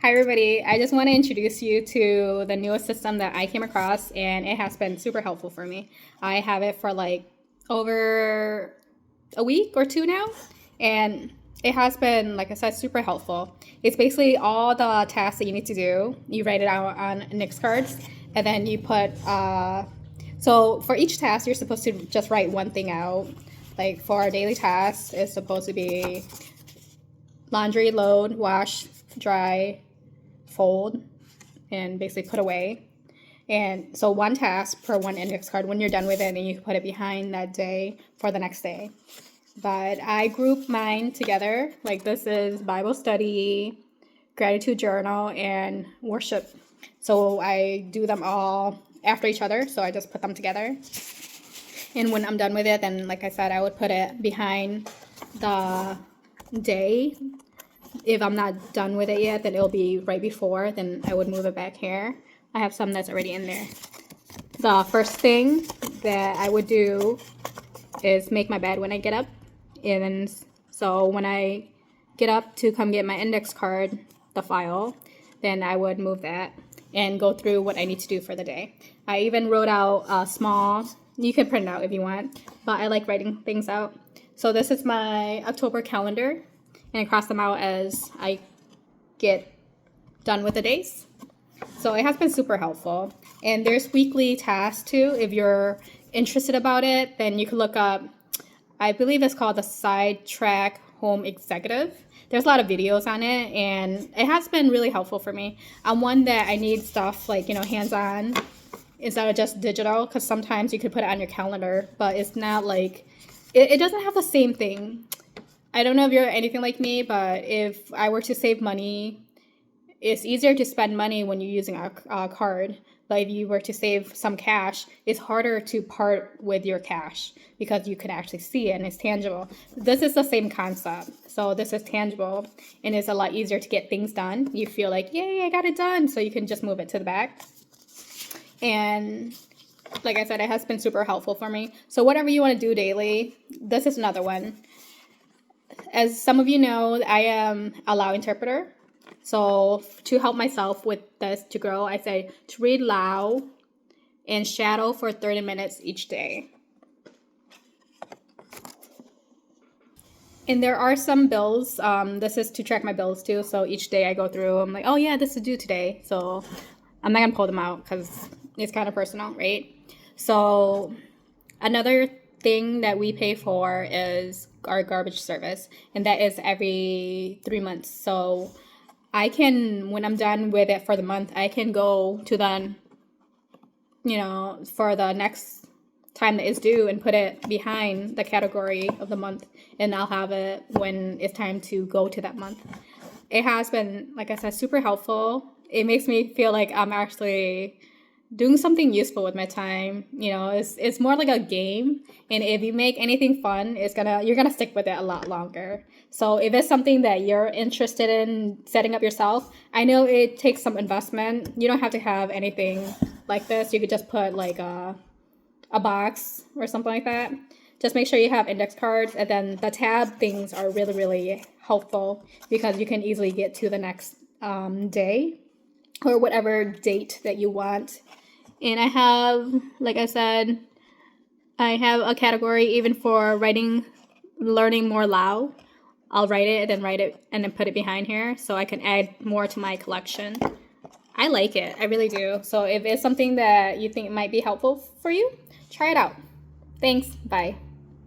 Hi everybody, I just want to introduce you to the newest system that I came across and it has been super helpful for me. I have it for like over a week or two now and it has been, like I said, super helpful. It's basically all the tasks that you need to do. You write it out on index cards and then you put, so for each task you're supposed to just write one thing out. Like for our daily tasks, it's supposed to be laundry, load, wash, dry, fold, and basically put away. And so one task per one index card. When you're done with it, then you can put it behind that day for the next day. But I group mine together. Like this is Bible study, gratitude journal, and worship. So I do them all after each other. So I just put them together. And when I'm done with it, then like I said, I would put it behind the day. If I'm not done with it yet, then it'll be right before, then I would move it back here. I have some that's already in there. The first thing that I would do is make my bed when I get up. And so when I get up to come get my index card, the file, then I would move that and go through what I need to do for the day. I even wrote out a small, you can print it out if you want, but I like writing things out. So this is my October calendar. And I cross them out as I get done with the days. So it has been super helpful. And there's weekly tasks too. If you're interested about it, then you can look up, I believe it's called the Sidetrack Home Executive. There's a lot of videos on it and it has been really helpful for me. I'm one that I need stuff like, hands-on instead of just digital, because sometimes you could put it on your calendar, but it's not like, it doesn't have the same thing. I don't know if you're anything like me, but if I were to save money, it's easier to spend money when you're using a card. But if you were to save some cash, it's harder to part with your cash because you could actually see it and it's tangible. This is the same concept. So this is tangible and it's a lot easier to get things done. You feel like, yay, I got it done. So you can just move it to the back. And like I said, it has been super helpful for me. So whatever you want to do daily, this is another one. As some of you know, I am a Lao interpreter. So to help myself with this to grow, I say to read Lao and shadow for 30 minutes each day. And there are some bills. This is to track my bills too. So each day I go through, I'm like, oh yeah, this is due today. So I'm not gonna pull them out because it's kind of personal, right? So another thing that we pay for is our garbage service, and that is every 3 months. So I can, when I'm done with it for the month, I can go to the, for the next time that is due and put it behind the category of the month, and I'll have it when it's time to go to that month. It has been, like I said, super helpful. It makes me feel like I'm actually doing something useful with my time. It's more like a game, and if you make anything fun, you're gonna stick with it a lot longer. So if it's something that you're interested in setting up yourself, I know it takes some investment. You don't have to have anything like this. You could just put like a box or something like that. Just make sure you have index cards, and then the tab things are really, really helpful because you can easily get to the next day or whatever date that you want. And I have, like I said, I have a category even for learning more Lao. I'll write it and then put it behind here so I can add more to my collection. I like it. I really do. So if it's something that you think might be helpful for you, try it out. Thanks. Bye.